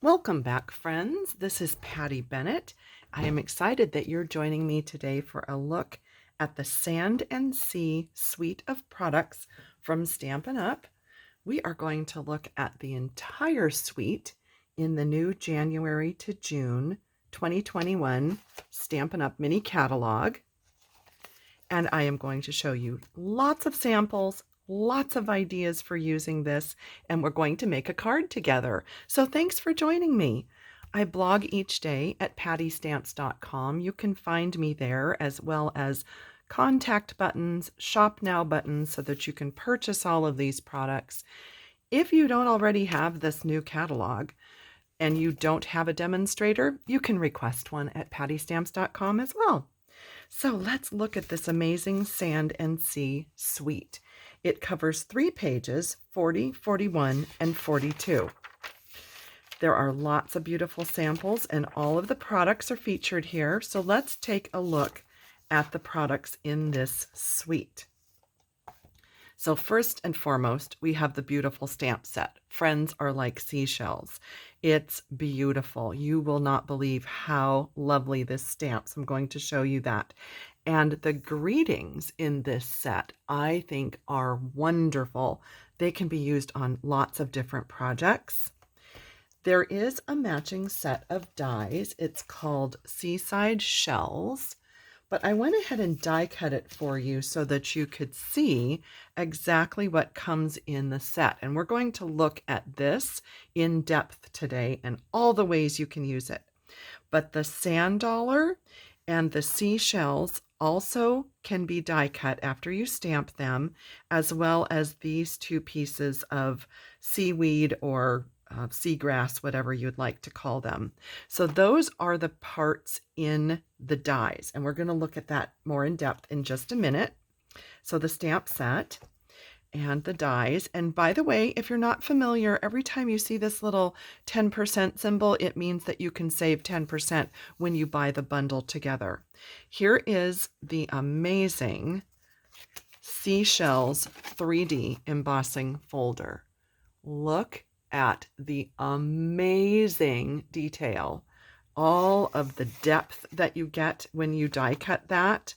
Welcome back, friends. This is Patty Bennett. I am excited that you're joining me today for a look at the Sand and Sea suite of products from Stampin' Up. We are going to look at the entire suite in the new January to June 2021 Stampin' Up mini catalog. And I am going to show you lots of samples, lots of ideas for using this, and we're going to make a card together. So thanks for joining me. I blog each day at pattystamps.com. You can find me there, as well as contact buttons, shop now buttons, so that you can purchase all of these products. If you don't already have this new catalog and you don't have a demonstrator, you can request one at pattystamps.com as well. So let's look at this amazing Sand and Sea suite. It covers 3 pages, 40, 41, and 42. There are lots of beautiful samples, and all of the products are featured here. So let's take a look at the products in this suite. So first and foremost, we have the beautiful stamp set. Friends are like seashells. It's beautiful. You will not believe how lovely this stamps. I'm going to show you that. And the greetings in this set, I think, are wonderful. They can be used on lots of different projects. There is a matching set of dies. It's called Seaside Shells. But I went ahead and die cut it for you so that you could see exactly what comes in the set. And we're going to look at this in depth today and all the ways you can use it. But the sand dollar and the seashells also can be die cut after you stamp them, as well as these 2 pieces of seaweed or seagrass, whatever you'd like to call them. So those are the parts in the dies, and we're going to look at that more in depth in just a minute. So the stamp set and the dies. And by the way, if you're not familiar, every time you see this little 10% symbol, it means that you can save 10% when you buy the bundle together. Here is the amazing Seashells 3D embossing folder. Look at the amazing detail, all of the depth that you get when you die cut that.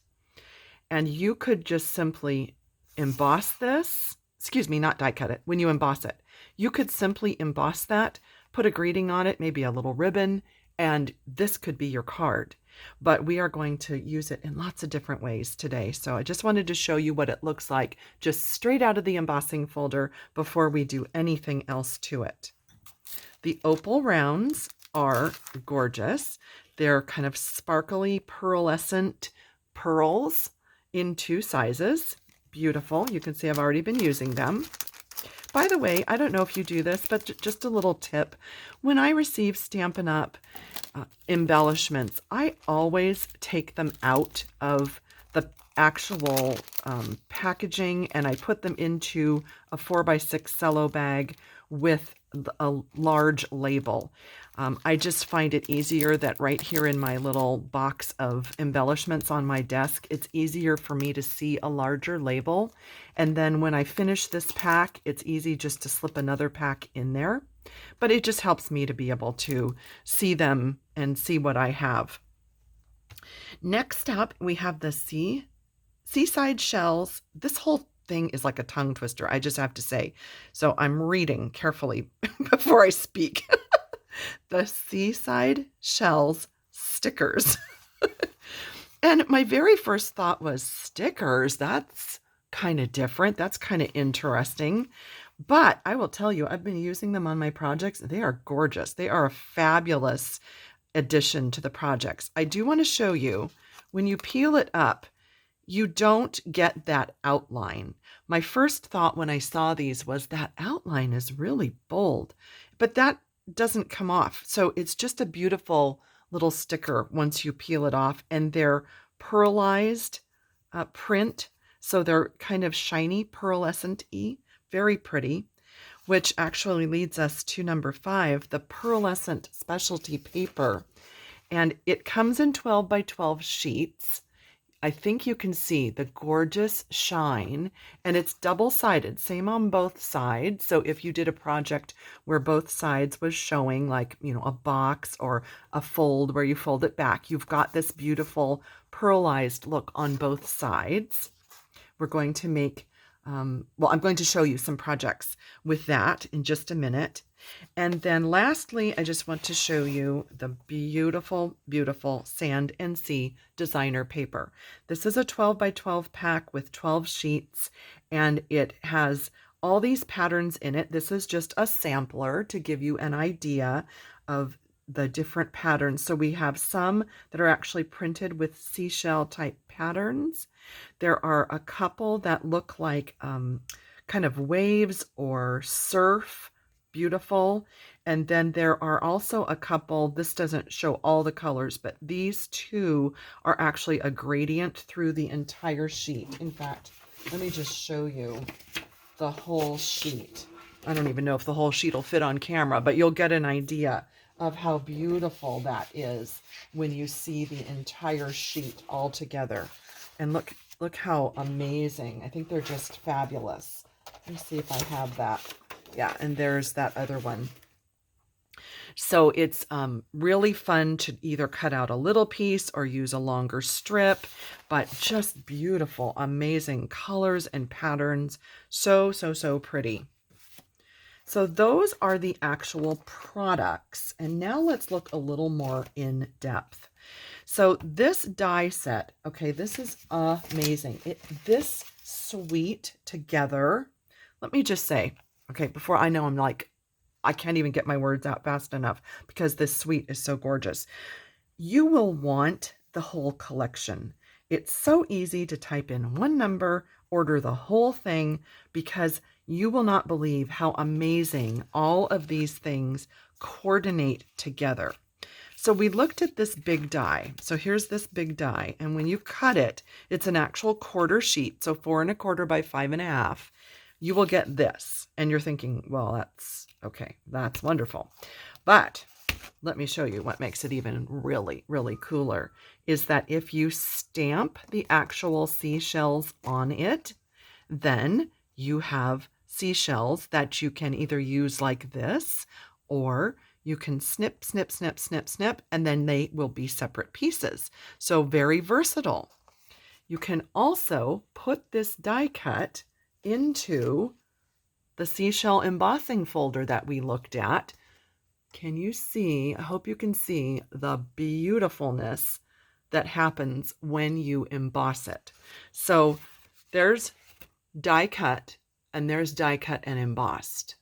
And you could just simply emboss this, not die cut it, when you emboss it. You could simply emboss that, put a greeting on it, maybe a little ribbon, and this could be your card. But we are going to use it in lots of different ways today. So I just wanted to show you what it looks like just straight out of the embossing folder before we do anything else to it. The Opal Rounds are gorgeous. They're kind of sparkly pearlescent pearls in 2 sizes. Beautiful. You can see I've already been using them. By the way, I don't know if you do this, but just a little tip. When I receive Stampin' Up embellishments, I always take them out of the actual packaging, and I put them into a 4x6 cello bag with a large label. I just find it easier that right here in my little box of embellishments on my desk, it's easier for me to see a larger label. And then when I finish this pack, it's easy just to slip another pack in there. But it just helps me to be able to see them and see what I have. Next up, we have the Seaside Shells. This whole thing is like a tongue twister, I just have to say. So I'm reading carefully before I speak. The Seaside Shells stickers. And my very first thought was, stickers? That's kind of different. That's kind of interesting. But I will tell you, I've been using them on my projects. They are gorgeous. They are a fabulous addition to the projects. I do want to show you, when you peel it up, you don't get that outline. My first thought when I saw these was that outline is really bold, but that doesn't come off. So it's just a beautiful little sticker once you peel it off, and they're pearlized print. So they're kind of shiny, pearlescent-y, very pretty, which actually leads us to number 5, the Pearlescent Specialty Paper. And it comes in 12 by 12 sheets. I think you can see the gorgeous shine, and it's double-sided, same on both sides. So if you did a project where both sides was showing, like, you know, a box or a fold where you fold it back, you've got this beautiful pearlized look on both sides. We're going to make, well, I'm going to show you some projects with that in just a minute. And then lastly, I just want to show you the beautiful, beautiful Sand and Sea designer paper. This is a 12 by 12 pack with 12 sheets, and it has all these patterns in it. This is just a sampler to give you an idea of the different patterns. So we have some that are actually printed with seashell type patterns. There are a couple that look like kind of waves or surf. Beautiful. And then there are also a couple, this doesn't show all the colors, but these two are actually a gradient through the entire sheet. In fact, let me just show you the whole sheet. I don't even know if the whole sheet will fit on camera, but you'll get an idea of how beautiful that is when you see the entire sheet all together. And look how amazing. I think they're just fabulous. Let me see if I have that. Yeah, and there's that other one. So it's really fun to either cut out a little piece or use a longer strip, but just beautiful, amazing colors and patterns. So, so, so pretty. So those are the actual products. And now let's look a little more in depth. So this die set, okay, this is amazing. This suite together, let me just say, okay, before I know I'm like, I can't even get my words out fast enough because this suite is so gorgeous. You will want the whole collection. It's so easy to type in one number, order the whole thing, because you will not believe how amazing all of these things coordinate together. So we looked at this big die. So here's this big die. And when you cut it, it's an actual quarter sheet. So 4 1/4 by 5 1/2. You will get this. And you're thinking, well, that's okay. That's wonderful. But let me show you what makes it even really, really cooler is that if you stamp the actual seashells on it, then you have seashells that you can either use like this, or you can snip, snip, snip, snip, snip, and then they will be separate pieces. So very versatile. You can also put this die cut into the Seashell Embossing folder that we looked at. Can you see? I hope you can see the beautifulness that happens when you emboss it. So there's die cut, and there's die cut and embossed.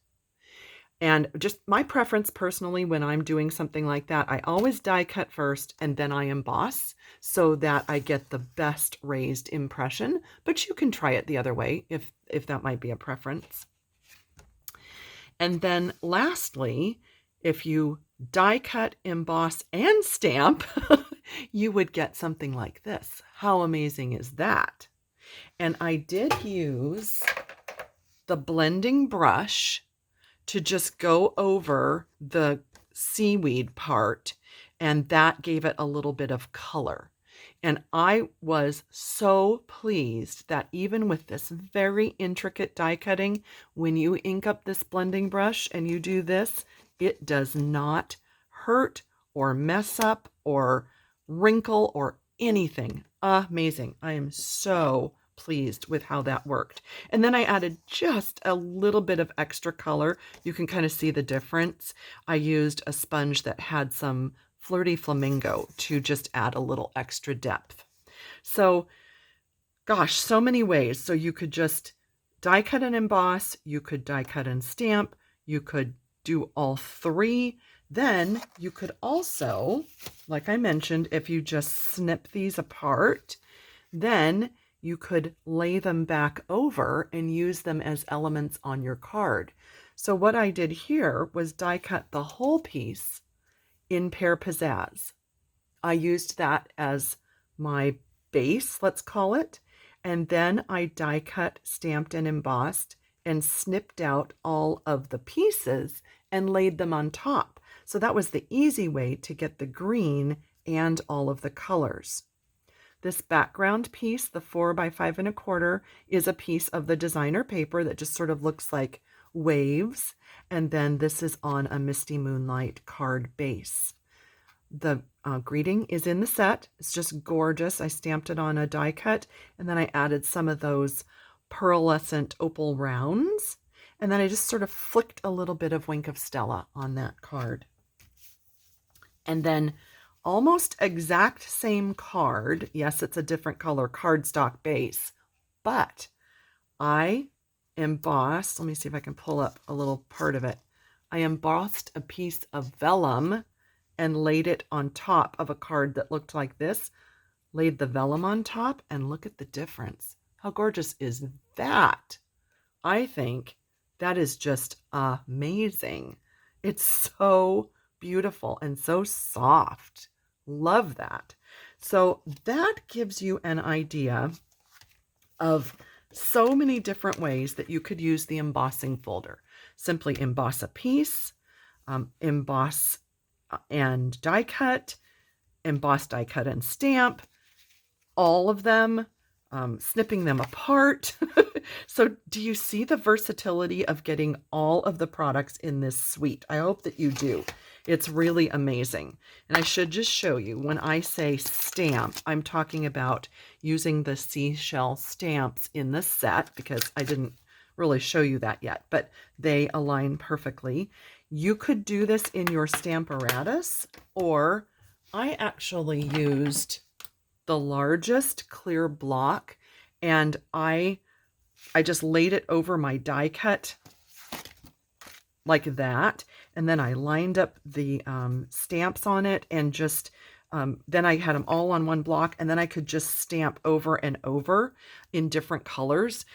And just my preference personally, when I'm doing something like that, I always die cut first and then I emboss so that I get the best raised impression. But you can try it the other way if that might be a preference. And then lastly, if you die cut, emboss, and stamp, you would get something like this. How amazing is that? And I did use the blending brush to just go over the seaweed part, and that gave it a little bit of color. And I was so pleased that even with this very intricate die cutting, when you ink up this blending brush and you do this, it does not hurt or mess up or wrinkle or anything. Amazing. I am so pleased with how that worked. And then I added just a little bit of extra color. You can kind of see the difference. I used a sponge that had some Flirty Flamingo to just add a little extra depth. So gosh, so many ways. So you could just die cut and emboss, you could die cut and stamp, you could do all three. Then you could also, like I mentioned, if you just snip these apart, then you could lay them back over and use them as elements on your card. So what I did here was die cut the whole piece in Pear Pizzazz. I used that as my base, let's call it, and then I die cut, stamped, and embossed and snipped out all of the pieces and laid them on top. So that was the easy way to get the green and all of the colors. This background piece, the 4 by 5 1/4, is a piece of the designer paper that just sort of looks like waves. And then this is on a Misty Moonlight card base. The greeting is in the set. It's just gorgeous. I stamped it on a die cut, and then I added some of those pearlescent opal rounds. And then I just sort of flicked a little bit of Wink of Stella on that card. And then almost exact same card. Yes, it's a different color cardstock base, but I embossed, let me see if I can pull up a little part of it. I embossed a piece of vellum and laid it on top of a card that looked like this. Laid the vellum on top, and look at the difference. How gorgeous is that? I think that is just amazing. It's so beautiful and so soft. Love that. So that gives you an idea of so many different ways that you could use the embossing folder. Simply emboss a piece, emboss and die cut, emboss, die cut, and stamp, all of them, snipping them apart. So do you see the versatility of getting all of the products in this suite? I hope that you do. It's really amazing. And I should just show you, when I say stamp, I'm talking about using the Seashell stamps in the set, because I didn't really show you that yet, but they align perfectly. You could do this in your Stamparatus, or I actually used the largest clear block, and I just laid it over my die cut like that, and then I lined up the stamps on it, and just then I had them all on one block, and then I could just stamp over and over in different colors.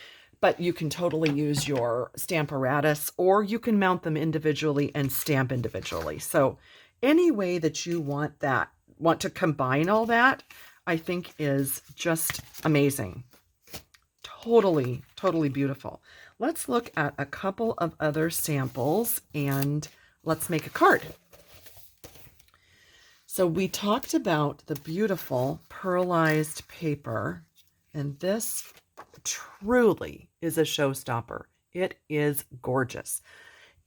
But you can totally use your Stamparatus, or you can mount them individually and stamp individually. So any way that you want to combine all that, I think is just amazing. Totally, totally beautiful. Let's look at a couple of other samples, and let's make a card. So we talked about the beautiful pearlized paper, and this truly is a showstopper. It is gorgeous.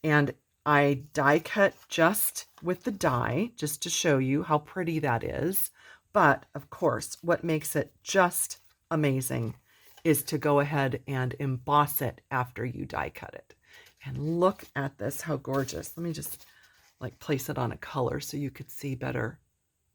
And I die cut just with the die, just to show you how pretty that is. But of course, what makes it just amazing is to go ahead and emboss it after you die cut it. And look at this, how gorgeous. Let me just place it on a color so you could see better.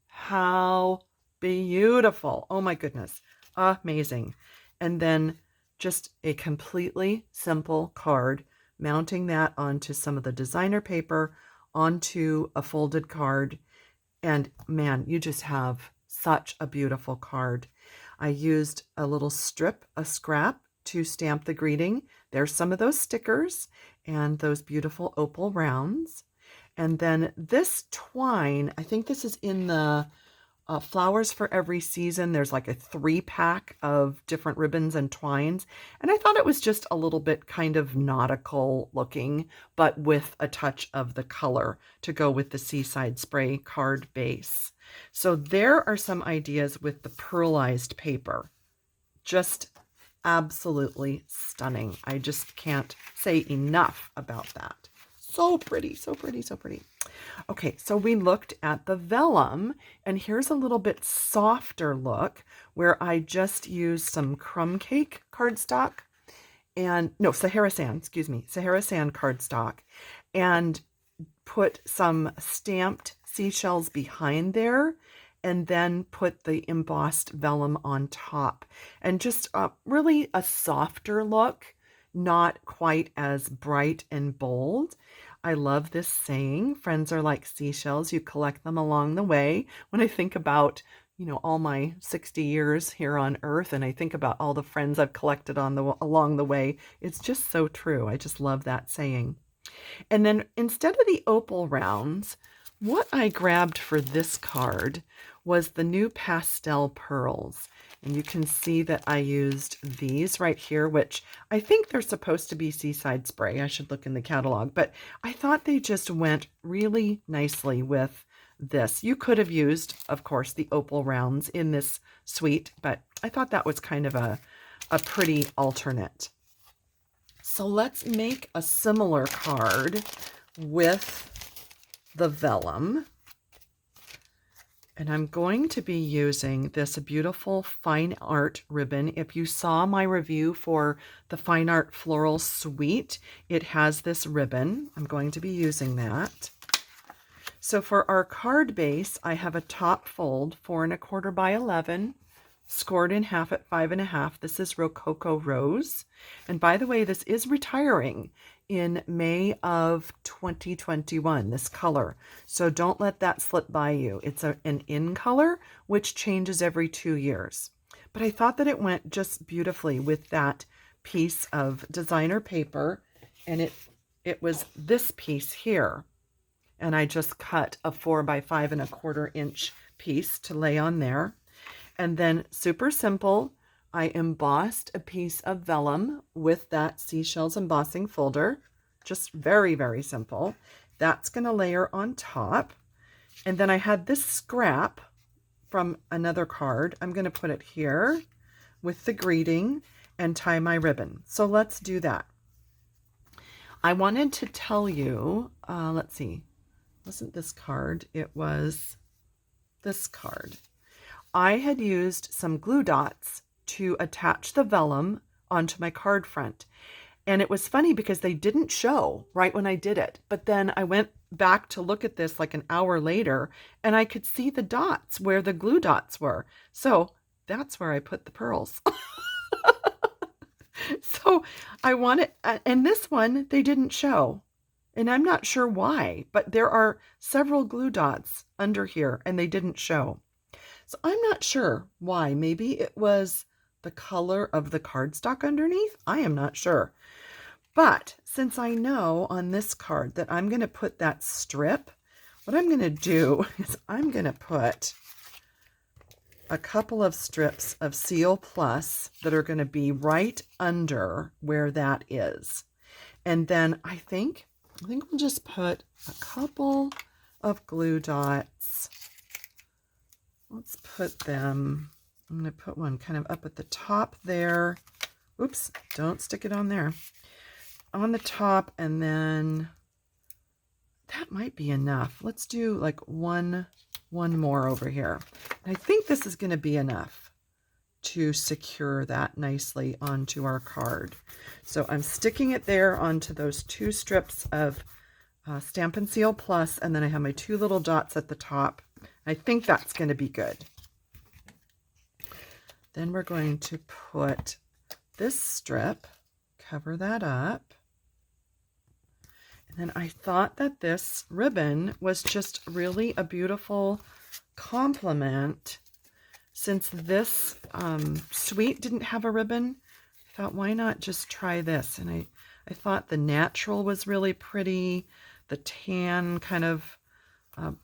How beautiful. Oh my goodness. Amazing. And then just a completely simple card, mounting that onto some of the designer paper, onto a folded card. And man, you just have such a beautiful card. I used a little strip, a scrap, to stamp the greeting. There's some of those stickers and those beautiful opal rounds. And then this twine, I think this is in the Flowers for Every Season. There's like a 3-pack of different ribbons and twines. And I thought it was just a little bit kind of nautical looking, but with a touch of the color to go with the Seaside Spray card base. So there are some ideas with the pearlized paper. Just absolutely stunning. I just can't say enough about that. So pretty, so pretty, so pretty. Okay, so we looked at the vellum, and here's a little bit softer look where I just used some crumb cake cardstock, and no, Sahara Sand, excuse me, Sahara Sand cardstock, and put some stamped seashells behind there, and then put the embossed vellum on top, and just really a softer look, not quite as bright and bold. I love this saying, friends are like seashells, you collect them along the way. When I think about, all my 60 years here on Earth, and I think about all the friends I've collected along the way, it's just so true. I just love that saying. And then instead of the opal rounds, what I grabbed for this card was the new pastel pearls. And you can see that I used these right here, which I think they're supposed to be Seaside Spray. I should look in the catalog, but I thought they just went really nicely with this. You could have used, of course, the Opal Rounds in this suite, but I thought that was kind of a pretty alternate. So let's make a similar card with the vellum. And I'm going to be using this beautiful fine art ribbon. If you saw my review for the Fine Art Floral Suite, it has this ribbon. I'm going to be using that. So for our card base, I have a top fold, 4 1/4 by 11, scored in half at 5 1/2. This is Rococo Rose. And by the way, this is retiring in May of 2021, this color. So don't let that slip by you. It's an in color, which changes every 2 years. But I thought that it went just beautifully with that piece of designer paper. And it was this piece here. And I just cut a 4 by 5 1/4 inch piece to lay on there. And then super simple, I embossed a piece of vellum with that Seashell's embossing folder. Just very, very simple. That's going to layer on top. And then I had this scrap from another card. I'm going to put it here with the greeting and tie my ribbon. So let's do that. I wanted to tell you, let's see, wasn't this card, it was this card. I had used some glue dots to attach the vellum onto my card front. And it was funny because they didn't show right when I did it. But then I went back to look at this like an hour later, and I could see the dots where the glue dots were. So that's where I put the pearls. So I wanted, and this one, they didn't show. And I'm not sure why, but there are several glue dots under here, and they didn't show. So I'm not sure why. Maybe it was the color of the cardstock underneath. I am not sure. But since I know on this card that I'm going to put that strip, what I'm going to do is I'm going to put a couple of strips of Seal Plus that are going to be right under where that is. And then I think we'll just put a couple of glue dots. Let's put them, I'm going to put one kind of up at the top there. Oops, don't stick it on there. On the top, and then that might be enough. Let's do like one more over here. And I think this is going to be enough to secure that nicely onto our card. So I'm sticking it there onto those 2 strips of Stampin' Seal Plus, and then I have my 2 little dots at the top. I think that's going to be good. Then we're going to put this strip, cover that up. And then I thought that this ribbon was just really a beautiful complement. Since this suite didn't have a ribbon, I thought, why not just try this? And I thought the natural was really pretty, the tan kind of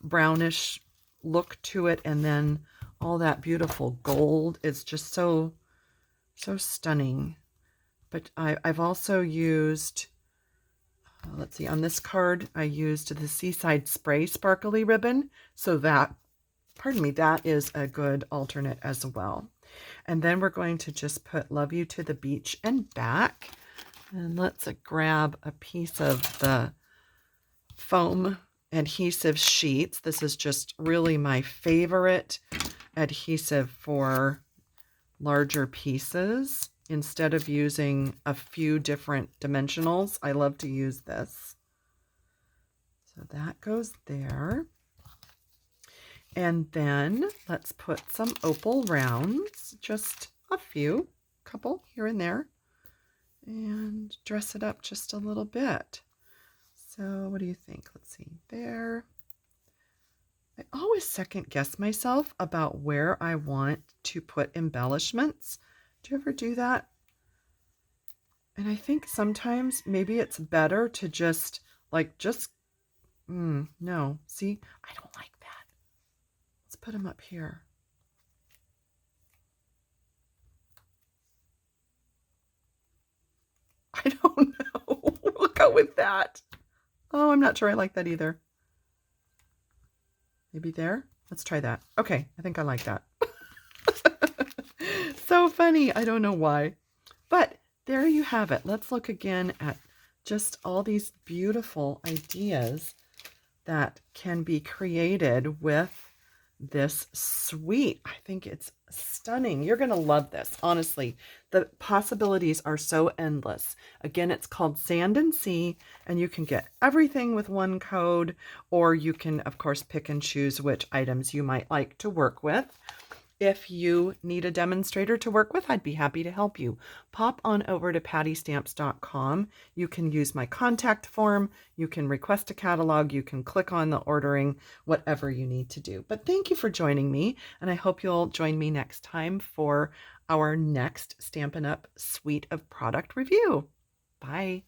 brownish look to it, and then all that beautiful gold is just so stunning. But I've also used, let's see, on this card I used the Seaside Spray Sparkly ribbon, so that, pardon me, that is a good alternate as well. And then we're going to just put Love You to the Beach and Back. And let's grab a piece of the foam adhesive sheets. This is just really my favorite adhesive for larger pieces. Instead of using a few different dimensionals, I love to use this. So that goes there. And then let's put some Opal Rounds, just a few, couple here and there, and dress it up just a little bit. So what do you think? Let's see there. I always second guess myself about where I want to put embellishments. Do you ever do that? And I think sometimes maybe it's better to just no, see, I don't like that. Let's put them up here. I don't know. We'll go with that. Oh, I'm not sure I like that either. Maybe there? Let's try that. Okay, I think I like that. So funny. I don't know why. But there you have it. Let's look again at just all these beautiful ideas that can be created with this suite. I think it's stunning. You're going to love this. Honestly, the possibilities are so endless. Again, it's called Sand and Sea, and you can get everything with one code, or you can, of course, pick and choose which items you might like to work with. If you need a demonstrator to work with, I'd be happy to help you. Pop on over to pattystamps.com. You can use my contact form. You can request a catalog. You can click on the ordering, whatever you need to do. But thank you for joining me, and I hope you'll join me next time for our next Stampin' Up! Suite of product review. Bye.